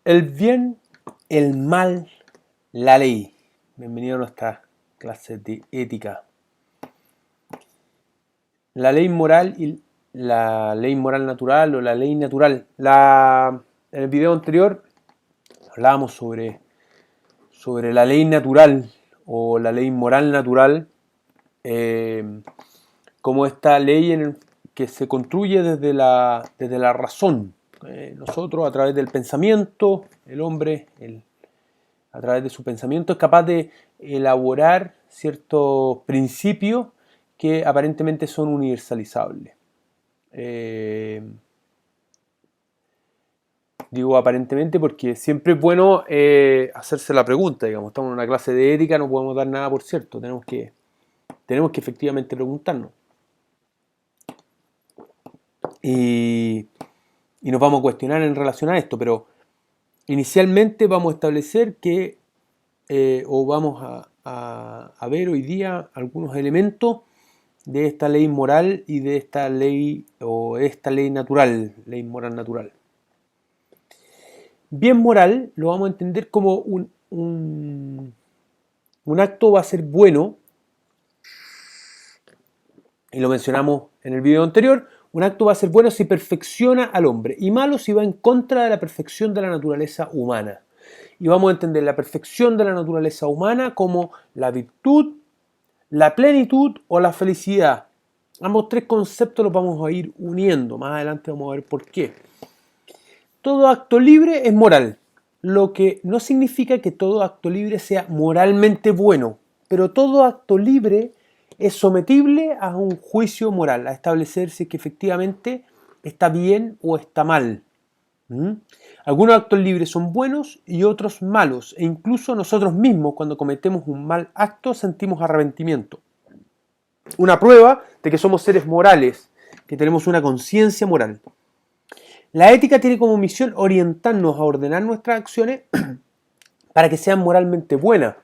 El bien, el mal, la ley. Bienvenido a nuestra clase de ética. La ley moral y la ley moral natural o la ley natural. En el video anterior hablábamos sobre la ley natural o la ley moral natural, como esta ley que se construye desde la razón. Nosotros, a través del pensamiento, el hombre, a través de su pensamiento, es capaz de elaborar ciertos principios que aparentemente son universalizables. Digo aparentemente porque siempre es bueno hacerse la pregunta, digamos, estamos en una clase de ética, no podemos dar nada por cierto, tenemos que efectivamente preguntarnos. Y, y nos vamos a cuestionar en relación a esto, pero inicialmente vamos a establecer que, o vamos a ver hoy día algunos elementos de esta ley moral y de esta ley o esta ley natural, ley moral natural. Bien moral lo vamos a entender como un acto va a ser bueno, y lo mencionamos en el video anterior, un acto va a ser bueno si perfecciona al hombre y malo si va en contra de la perfección de la naturaleza humana. Y vamos a entender la perfección de la naturaleza humana como la virtud, la plenitud o la felicidad. Ambos tres conceptos los vamos a ir uniendo. Más adelante vamos a ver por qué. Todo acto libre es moral, lo que no significa que todo acto libre sea moralmente bueno, pero todo acto libre es sometible a un juicio moral, a establecer si es que efectivamente está bien o está mal. ¿Mm? Algunos actos libres son buenos y otros malos, e incluso nosotros mismos cuando cometemos un mal acto sentimos arrepentimiento. Una prueba de que somos seres morales, que tenemos una conciencia moral. La ética tiene como misión orientarnos a ordenar nuestras acciones para que sean moralmente buenas.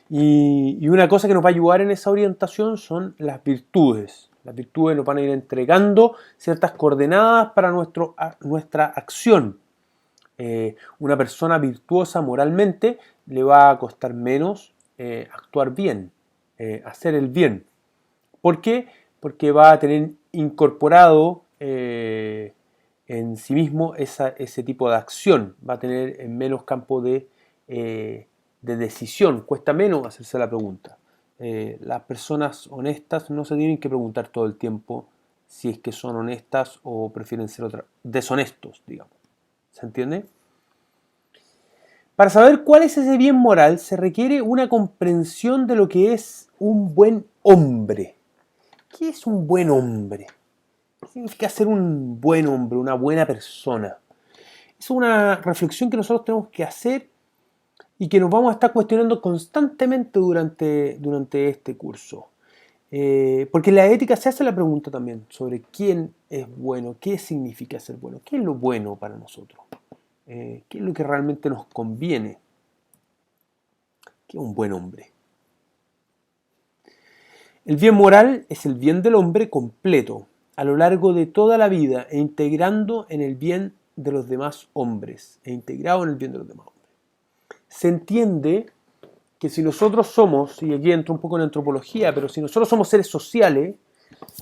Y una cosa que nos va a ayudar en esa orientación son las virtudes. Las virtudes nos van a ir entregando ciertas coordenadas para nuestra acción. Una persona virtuosa moralmente le va a costar menos actuar bien, hacer el bien. ¿Por qué? Porque va a tener incorporado en sí mismo ese tipo de acción, va a tener en menos campo de decisión, cuesta menos hacerse la pregunta. Las personas honestas no se tienen que preguntar todo el tiempo si es que son honestas o prefieren ser deshonestos, digamos. ¿Se entiende? Para saber cuál es ese bien moral se requiere una comprensión de lo que es un buen hombre. ¿Qué es un buen hombre? ¿Qué significa ser un buen hombre, una buena persona? Es una reflexión que nosotros tenemos que hacer y que nos vamos a estar cuestionando constantemente durante este curso. Porque la ética se hace la pregunta también sobre quién es bueno, qué significa ser bueno, qué es lo bueno para nosotros, qué es lo que realmente nos conviene, qué es un buen hombre. El bien moral es el bien del hombre completo, a lo largo de toda la vida e integrando en el bien de los demás hombres, integrado en el bien de los demás hombres. Se entiende que si nosotros somos, y aquí entra un poco en antropología, pero si nosotros somos seres sociales,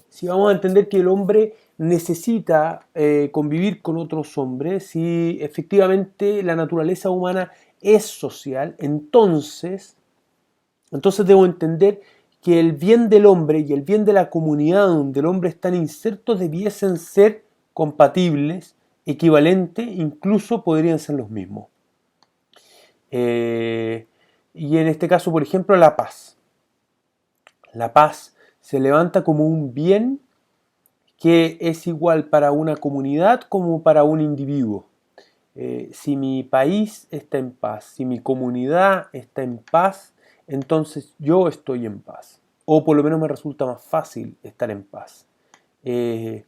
si vamos a entender que el hombre necesita convivir con otros hombres, si efectivamente la naturaleza humana es social, entonces debo entender que el bien del hombre y el bien de la comunidad donde el hombre está inserto debiesen ser compatibles, equivalentes, incluso podrían ser los mismos. Y en este caso, por ejemplo, la paz. La paz se levanta como un bien que es igual para una comunidad como para un individuo. Si mi país está en paz, si mi comunidad está en paz, entonces yo estoy en paz. O por lo menos me resulta más fácil estar en paz. Es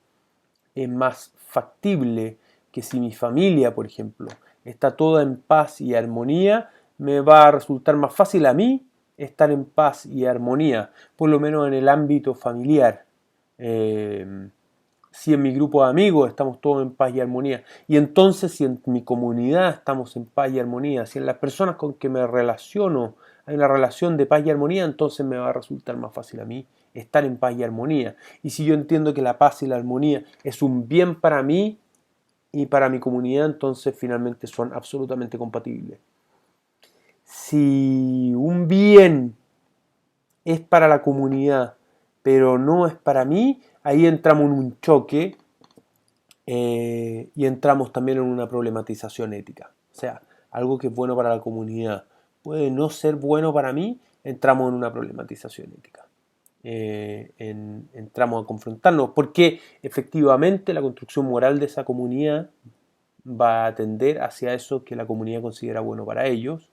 más factible que si mi familia, por ejemplo, está toda en paz y armonía, me va a resultar más fácil a mí estar en paz y armonía, por lo menos en el ámbito familiar. si en mi grupo de amigos estamos todos en paz y armonía, y entonces si en mi comunidad estamos en paz y armonía, si en las personas con que me relaciono hay una relación de paz y armonía, entonces me va a resultar más fácil a mí estar en paz y armonía. Y si yo entiendo que la paz y la armonía es un bien para mí y para mi comunidad, entonces finalmente son absolutamente compatibles. Si un bien es para la comunidad, pero no es para mí, ahí entramos en un choque y entramos también en una problematización ética. O sea, algo que es bueno para la comunidad puede no ser bueno para mí, entramos en una problematización ética. Entramos a confrontarnos porque efectivamente la construcción moral de esa comunidad va a tender hacia eso que la comunidad considera bueno para ellos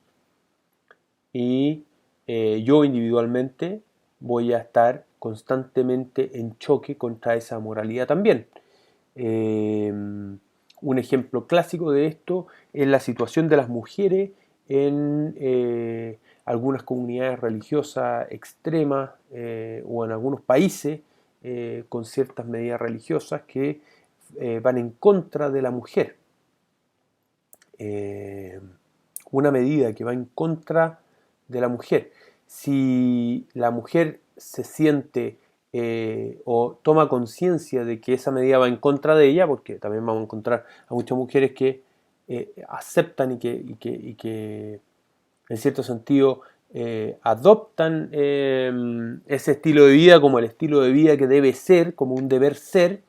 y yo individualmente voy a estar constantemente en choque contra esa moralidad también. Un ejemplo clásico de esto es la situación de las mujeres en algunas comunidades religiosas extremas o en algunos países con ciertas medidas religiosas que van en contra de la mujer. Una medida que va en contra de la mujer. Si la mujer se siente o toma conciencia de que esa medida va en contra de ella, porque también vamos a encontrar a muchas mujeres que aceptan y que en cierto sentido adoptan ese estilo de vida como el estilo de vida que debe ser, como un deber ser,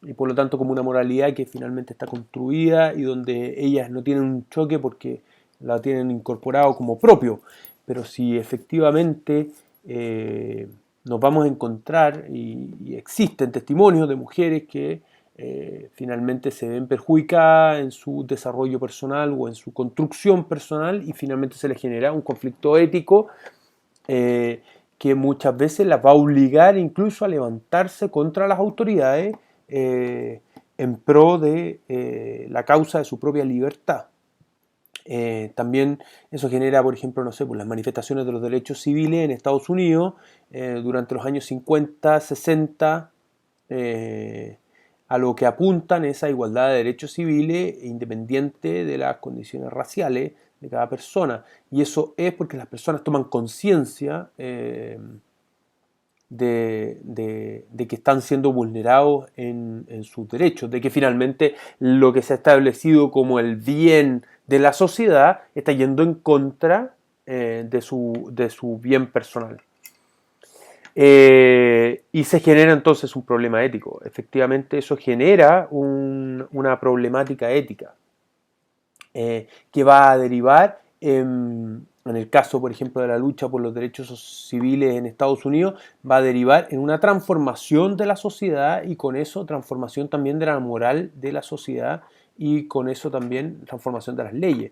y por lo tanto como una moralidad que finalmente está construida y donde ellas no tienen un choque porque la tienen incorporado como propio. Pero si efectivamente nos vamos a encontrar y existen testimonios de mujeres que finalmente se ven perjudicadas en su desarrollo personal o en su construcción personal y finalmente se les genera un conflicto ético que muchas veces las va a obligar incluso a levantarse contra las autoridades en pro de la causa de su propia libertad. También eso genera, por ejemplo, no sé, pues las manifestaciones de los derechos civiles en Estados Unidos durante los años 50, 60, a lo que apuntan es a igualdad de derechos civiles independiente de las condiciones raciales de cada persona. Y eso es porque las personas toman conciencia de que están siendo vulnerados en sus derechos, de que finalmente lo que se ha establecido como el bien de la sociedad está yendo en contra de su bien personal. Y se genera entonces un problema ético. Efectivamente, eso genera una problemática ética que va a derivar en el caso, por ejemplo, de la lucha por los derechos civiles en Estados Unidos, va a derivar en una transformación de la sociedad y con eso transformación también de la moral de la sociedad y con eso también transformación de las leyes.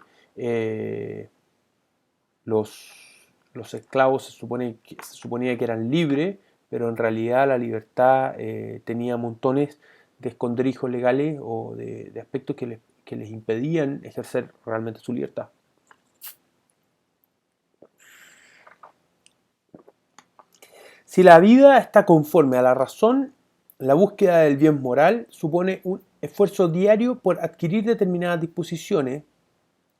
Los esclavos se suponía que eran libres, pero en realidad la libertad tenía montones de esconderijos legales o de aspectos que les impedían ejercer realmente su libertad. Si la vida está conforme a la razón, la búsqueda del bien moral supone un esfuerzo diario por adquirir determinadas disposiciones,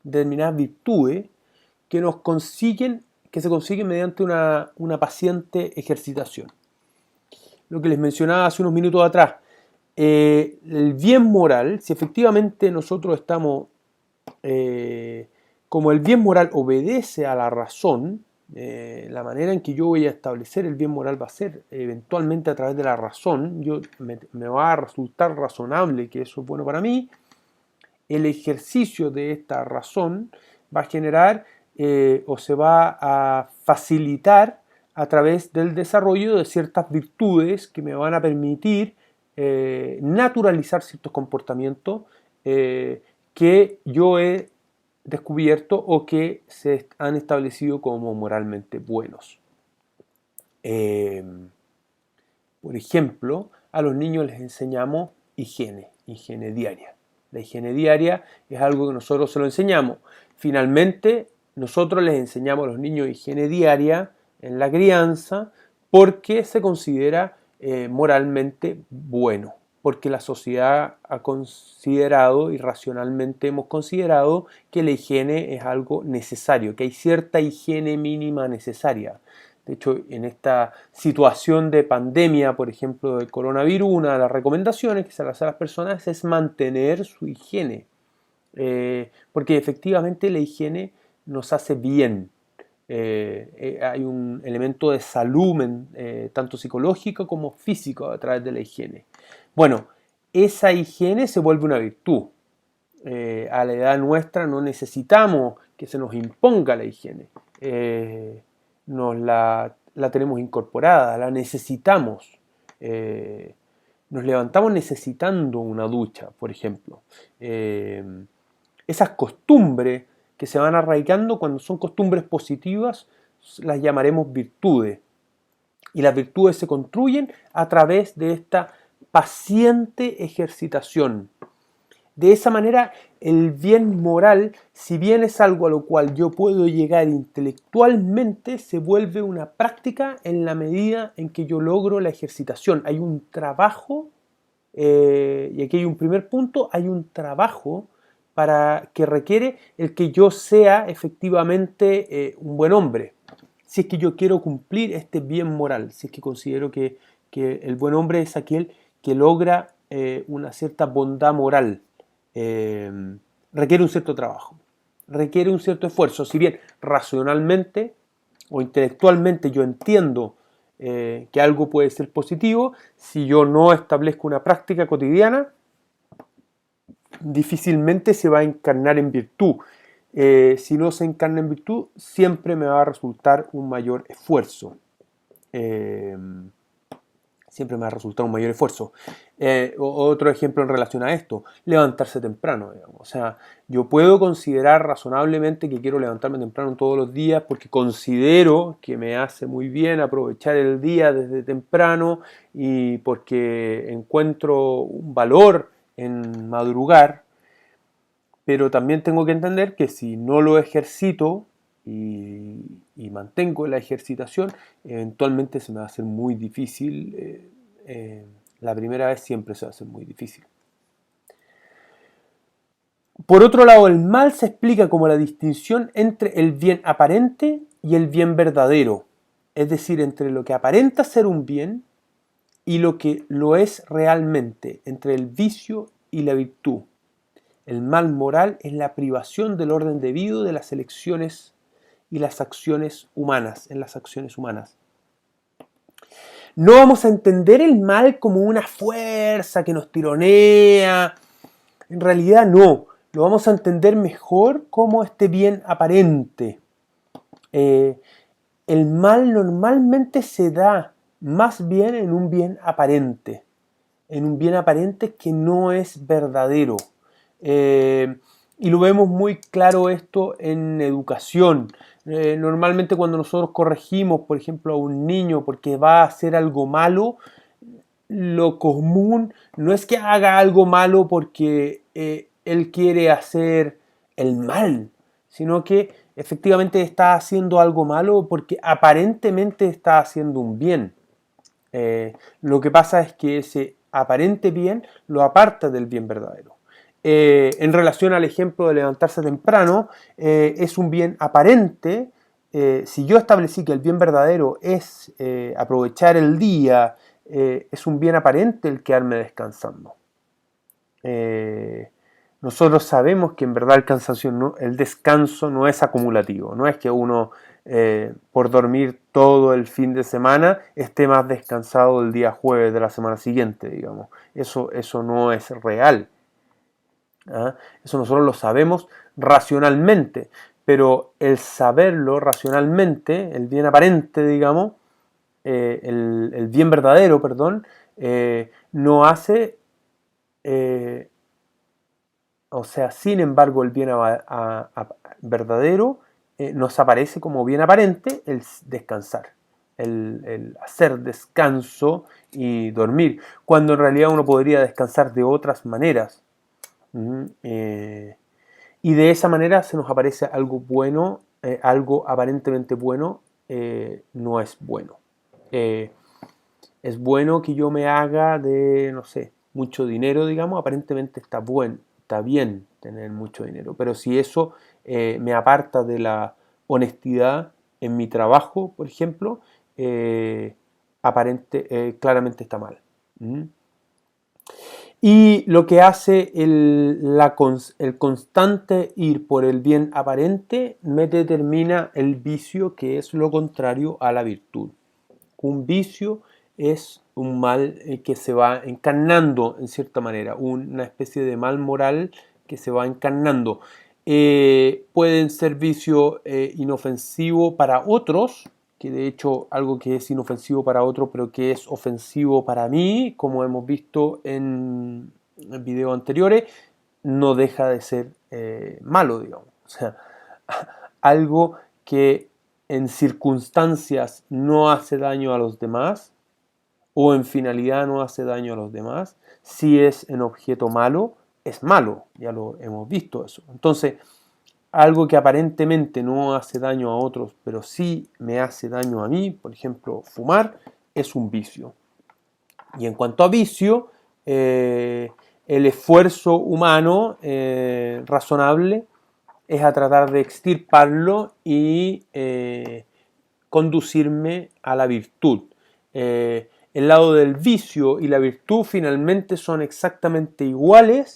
determinadas virtudes que se consiguen mediante una paciente ejercitación. Lo que les mencionaba hace unos minutos atrás, el bien moral, si efectivamente nosotros estamos, como el bien moral obedece a la razón, la manera en que yo voy a establecer el bien moral va a ser eventualmente a través de la razón, me va a resultar razonable que eso es bueno para mí, el ejercicio de esta razón va a generar o se va a facilitar a través del desarrollo de ciertas virtudes que me van a permitir naturalizar ciertos comportamientos que yo he descubierto o que se han establecido como moralmente buenos. Por ejemplo, a los niños les enseñamos higiene diaria. La higiene diaria es algo que nosotros se lo enseñamos. Finalmente, nosotros les enseñamos a los niños higiene diaria en la crianza porque se considera moralmente bueno. porque la sociedad ha considerado y racionalmente hemos considerado que la higiene es algo necesario, que hay cierta higiene mínima necesaria. De hecho, en esta situación de pandemia, por ejemplo, del coronavirus, una de las recomendaciones que se le hace a las personas es mantener su higiene, porque efectivamente la higiene nos hace bien. Hay un elemento de salud tanto psicológico como físico a través de la higiene. Bueno, esa higiene se vuelve una virtud. A la edad nuestra no necesitamos que se nos imponga la higiene. La tenemos incorporada, la necesitamos. Nos levantamos necesitando una ducha, por ejemplo. Esas costumbres que se van arraigando, cuando son costumbres positivas, las llamaremos virtudes. Y las virtudes se construyen a través de esta paciente ejercitación. De esa manera, el bien moral, si bien es algo a lo cual yo puedo llegar intelectualmente, se vuelve una práctica en la medida en que yo logro la ejercitación. Hay un trabajo, y aquí hay un primer punto, hay un trabajo para que requiere el que yo sea efectivamente un buen hombre. Si es que yo quiero cumplir este bien moral, si es que considero que el buen hombre es aquel que logra una cierta bondad moral, requiere un cierto trabajo, requiere un cierto esfuerzo. Si bien racionalmente o intelectualmente yo entiendo que algo puede ser positivo, si yo no establezco una práctica cotidiana, difícilmente se va a encarnar en virtud. Si no se encarna en virtud, siempre me va a resultar un mayor esfuerzo. Siempre me va a resultar un mayor esfuerzo. Otro ejemplo en relación a esto, levantarse temprano, digamos. O sea, yo puedo considerar razonablemente que quiero levantarme temprano todos los días porque considero que me hace muy bien aprovechar el día desde temprano y porque encuentro un valor en madrugar, pero también tengo que entender que si no lo ejercito y mantengo la ejercitación, eventualmente se me va a hacer muy difícil. La primera vez siempre se va a hacer muy difícil. Por otro lado, el mal se explica como la distinción entre el bien aparente y el bien verdadero, es decir, entre lo que aparenta ser un bien y lo que lo es realmente, entre el vicio y la virtud. El mal moral es la privación del orden debido de las elecciones y las acciones humanas, en las acciones humanas. No vamos a entender el mal como una fuerza que nos tironea. En realidad no. Lo vamos a entender mejor como este bien aparente. El mal normalmente se da más bien en un bien aparente. En un bien aparente que no es verdadero. Y lo vemos muy claro esto en educación. Normalmente cuando nosotros corregimos, por ejemplo, a un niño porque va a hacer algo malo, lo común no es que haga algo malo porque él quiere hacer el mal, sino que efectivamente está haciendo algo malo porque aparentemente está haciendo un bien. Lo que pasa es que ese aparente bien lo aparta del bien verdadero. En relación al ejemplo de levantarse temprano, es un bien aparente. Si yo establecí que el bien verdadero es aprovechar el día, es un bien aparente el quedarme descansando. Nosotros sabemos que en verdad el cansancio el descanso no es acumulativo, no es que uno por dormir todo el fin de semana esté más descansado el día jueves de la semana siguiente, digamos. Eso no es real. ¿Ah? Eso nosotros lo sabemos racionalmente, pero el saberlo racionalmente, el bien aparente, digamos, el bien verdadero, perdón, no hace, o sea, sin embargo, el bien verdadero nos aparece como bien aparente el descansar, el hacer descanso y dormir, cuando en realidad uno podría descansar de otras maneras. Y de esa manera se nos aparece algo bueno, algo aparentemente bueno, no es bueno. Es bueno que yo me haga de, no sé, mucho dinero, digamos, aparentemente está bien tener mucho dinero, pero si eso me aparta de la honestidad en mi trabajo, por ejemplo, claramente está mal. ¿Mm? Y lo que hace el constante ir por el bien aparente me determina el vicio, que es lo contrario a la virtud. Un vicio es un mal que se va encarnando en cierta manera, una especie de mal moral que se va encarnando. Pueden ser vicios inofensivos para otros, que de hecho algo que es inofensivo para otro pero que es ofensivo para mí, como hemos visto en videos anteriores, no deja de ser malo, digamos. O sea, algo que en circunstancias no hace daño a los demás o en finalidad no hace daño a los demás, si es en objeto malo, es malo, ya lo hemos visto eso. Entonces, algo que aparentemente no hace daño a otros, pero sí me hace daño a mí, por ejemplo, fumar, es un vicio. Y en cuanto a vicio, el esfuerzo humano razonable es a tratar de extirparlo y conducirme a la virtud. El lado del vicio y la virtud finalmente son exactamente iguales,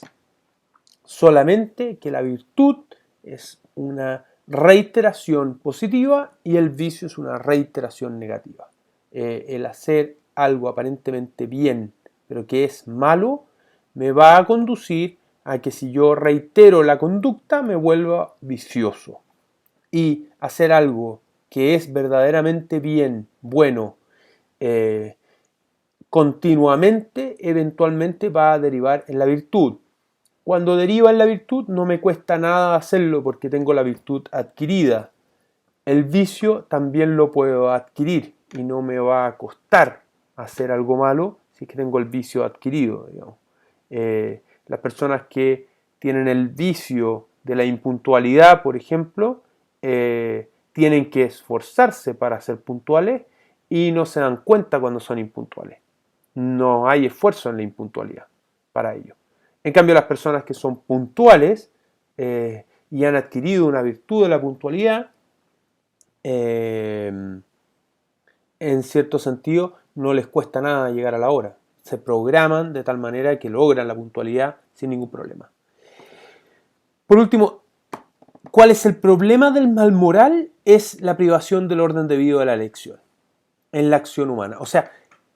solamente que la virtud es una reiteración positiva y el vicio es una reiteración negativa. El hacer algo aparentemente bien, pero que es malo, me va a conducir a que si yo reitero la conducta me vuelva vicioso. Y hacer algo que es verdaderamente bien, bueno, continuamente, eventualmente va a derivar en la virtud. Cuando deriva en la virtud no me cuesta nada hacerlo porque tengo la virtud adquirida. El vicio también lo puedo adquirir y no me va a costar hacer algo malo si es que tengo el vicio adquirido, digamos. Las personas que tienen el vicio de la impuntualidad, por ejemplo, tienen que esforzarse para ser puntuales y no se dan cuenta cuando son impuntuales. No hay esfuerzo en la impuntualidad para ello. En cambio, las personas que son puntuales y han adquirido una virtud de la puntualidad, en cierto sentido, no les cuesta nada llegar a la hora. Se programan de tal manera que logran la puntualidad sin ningún problema. Por último, ¿cuál es el problema del mal moral? Es la privación del orden debido a la elección en la acción humana. O sea,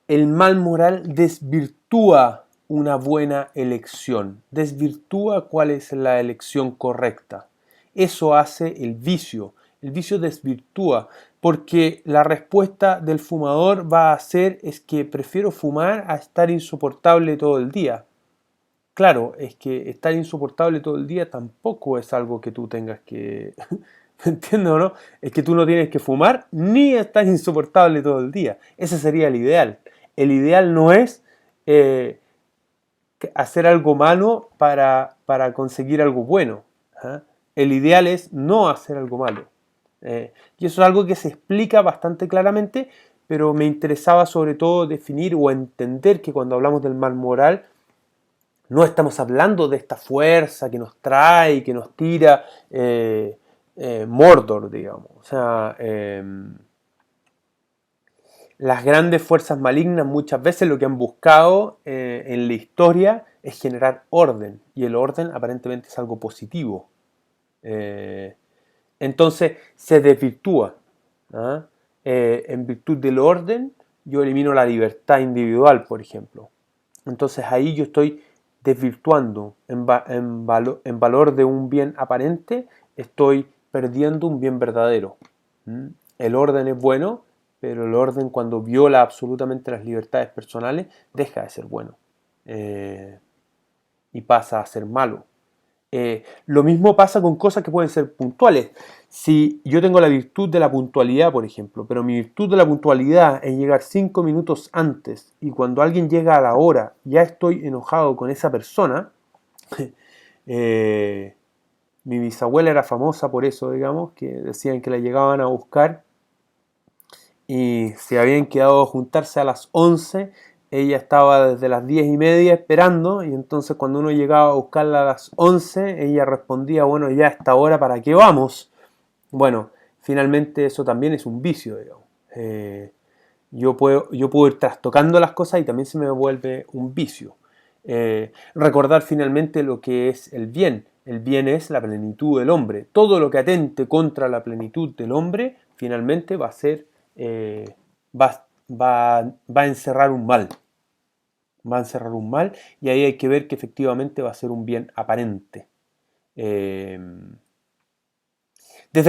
el mal moral desvirtúa una buena elección, desvirtúa cuál es la elección correcta. Eso hace el vicio. El vicio desvirtúa porque la respuesta del fumador va a ser es que prefiero fumar a estar insoportable todo el día. Claro, es que estar insoportable todo el día tampoco es algo que tú tengas que... ¿Me entiendes o no? Es que tú no tienes que fumar ni estar insoportable todo el día. Ese sería el ideal. El ideal no es hacer algo malo para conseguir algo bueno. ¿eh? El ideal es no hacer algo malo. Y eso es algo que se explica bastante claramente, pero me interesaba sobre todo definir o entender que cuando hablamos del mal moral, no estamos hablando de esta fuerza que nos trae, que nos tira Mordor, digamos. O sea, las grandes fuerzas malignas muchas veces lo que han buscado en la historia es generar orden, y el orden aparentemente es algo positivo. Entonces se desvirtúa. ¿Ah? En virtud del orden, yo elimino la libertad individual, por ejemplo. Entonces ahí yo estoy desvirtuando en valor de un bien aparente, estoy perdiendo un bien verdadero. El orden es bueno, pero el orden cuando viola absolutamente las libertades personales deja de ser bueno y pasa a ser malo. Lo mismo pasa con cosas que pueden ser puntuales. Si yo tengo la virtud de la puntualidad, por ejemplo, pero mi virtud de la puntualidad es llegar 5 minutos antes y cuando alguien llega a la hora ya estoy enojado con esa persona, mi bisabuela era famosa por eso, digamos, que decían que la llegaban a buscar y se habían quedado a juntarse a las 11 ella estaba desde las 10:30 esperando, y entonces cuando uno llegaba a buscarla a las 11, ella respondía, bueno, ya a esta hora, ¿para qué vamos? Bueno, finalmente eso también es un vicio, digamos. Yo puedo ir trastocando las cosas y también se me vuelve un vicio. Recordar finalmente lo que es el bien. El bien es la plenitud del hombre. Todo lo que atente contra la plenitud del hombre, finalmente va a ser, va a encerrar un mal. Va a encerrar un mal, y ahí hay que ver que efectivamente va a ser un bien aparente. Desde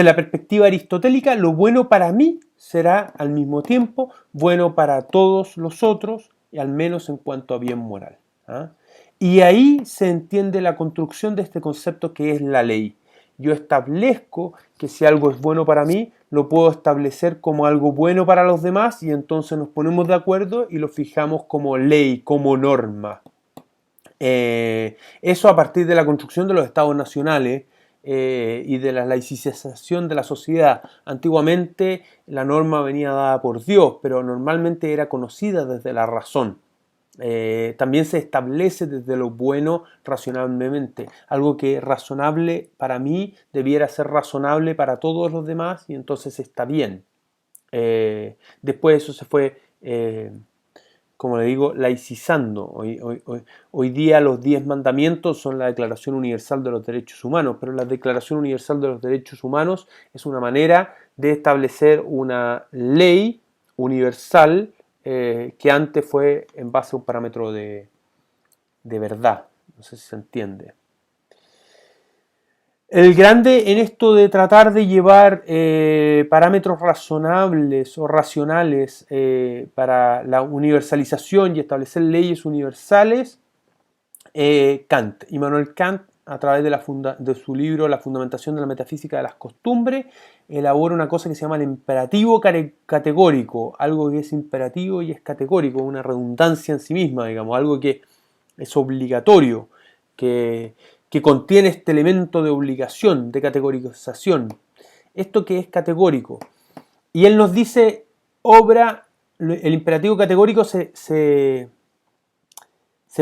la perspectiva aristotélica, lo bueno para mí será al mismo tiempo bueno para todos los otros, y al menos en cuanto a bien moral. ¿Ah? Y ahí se entiende la construcción de este concepto que es la ley. Yo establezco que si algo es bueno para mí, lo puedo establecer como algo bueno para los demás, y entonces nos ponemos de acuerdo y lo fijamos como ley, como norma. Eso a partir de la construcción de los estados nacionales y de la laicización de la sociedad. Antiguamente la norma venía dada por Dios, pero normalmente era conocida desde la razón. También se establece desde lo bueno razonablemente. Algo que razonable para mí debiera ser razonable para todos los demás, y entonces está bien. Después eso se fue, como le digo, laicizando. Hoy día los 10 mandamientos son la Declaración Universal de los Derechos Humanos, pero la Declaración Universal de los Derechos Humanos es una manera de establecer una ley universal que antes fue en base a un parámetro de verdad. No sé si se entiende. El grande en esto de tratar de llevar parámetros razonables o racionales para la universalización y establecer leyes universales, Kant. Immanuel Kant, a través de su libro La fundamentación de la metafísica de las costumbres, elabora una cosa que se llama el imperativo categórico, algo que es imperativo y es categórico, una redundancia en sí misma, digamos, algo que es obligatorio, que contiene este elemento de obligación, de categorización. Esto que es categórico. Y él nos dice, el imperativo categórico se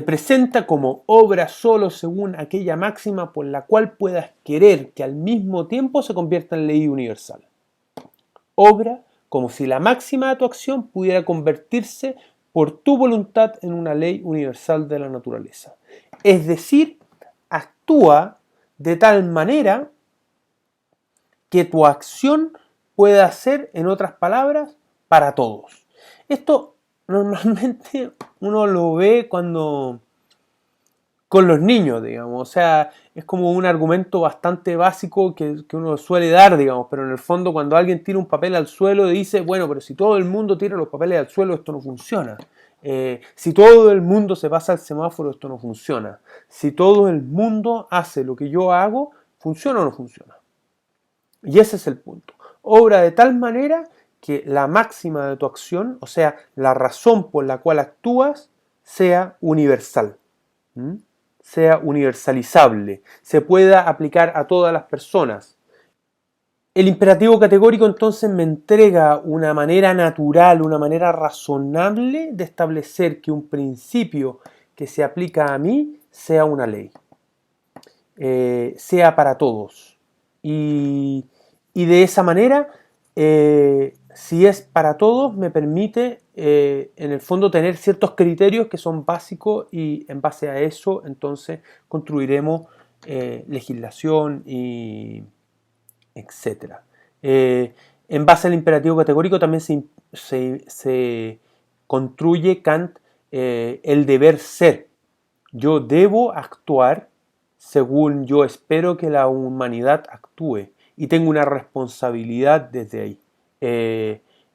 presenta como obra solo según aquella máxima por la cual puedas querer que al mismo tiempo se convierta en ley universal. Obra como si la máxima de tu acción pudiera convertirse por tu voluntad en una ley universal de la naturaleza. Es decir, actúa de tal manera que tu acción pueda ser, en otras palabras, para todos. Esto normalmente uno lo ve con los niños, digamos. O sea, es como un argumento bastante básico que uno suele dar, digamos, pero en el fondo cuando alguien tira un papel al suelo y dice, bueno, pero si todo el mundo tira los papeles al suelo, esto no funciona. Si todo el mundo se pasa al semáforo, esto no funciona. Si todo el mundo hace lo que yo hago, ¿funciona o no funciona? Y ese es el punto. Obra de tal manera que la máxima de tu acción, o sea, la razón por la cual actúas, sea universal. Sea universalizable, se pueda aplicar a todas las personas. El imperativo categórico entonces me entrega una manera natural, una manera razonable de establecer que un principio que se aplica a mí sea una ley, sea para todos. Y de esa manera, si es para todos, me permite en el fondo tener ciertos criterios que son básicos, y en base a eso entonces construiremos legislación y etcétera. En base al imperativo categórico también se construye Kant el deber ser. Yo debo actuar según yo espero que la humanidad actúe, y tengo una responsabilidad desde ahí.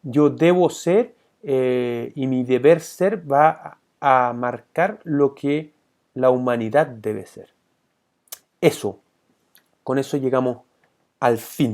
Yo debo ser y mi deber ser va a marcar lo que la humanidad debe ser. Con eso llegamos al fin.